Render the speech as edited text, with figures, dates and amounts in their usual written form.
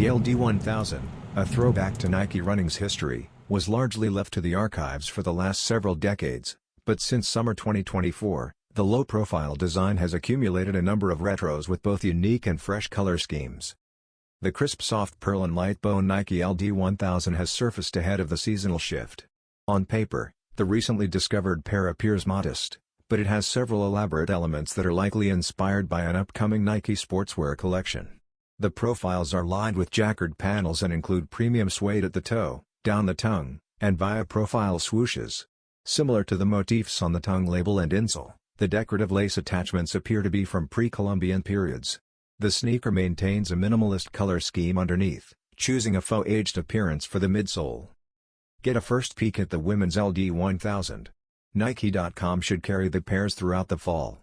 The LD-1000, a throwback to Nike running's history, was largely left to the archives for the last several decades, but since summer 2024, the low-profile design has accumulated a number of retros with both unique and fresh color schemes. The crisp soft pearl and light bone Nike LD-1000 has surfaced ahead of the seasonal shift. On paper, the recently discovered pair appears modest, but it has several elaborate elements that are likely inspired by an upcoming Nike Sportswear collection. The profiles are lined with jacquard panels and include premium suede at the toe, down the tongue, and via-profile swooshes. Similar to the motifs on the tongue label and insole, the decorative lace attachments appear to be from pre-Columbian periods. The sneaker maintains a minimalist color scheme underneath, choosing a faux-aged appearance for the midsole. Get a first peek at the women's LD-1000. Nike.com should carry the pairs throughout the fall.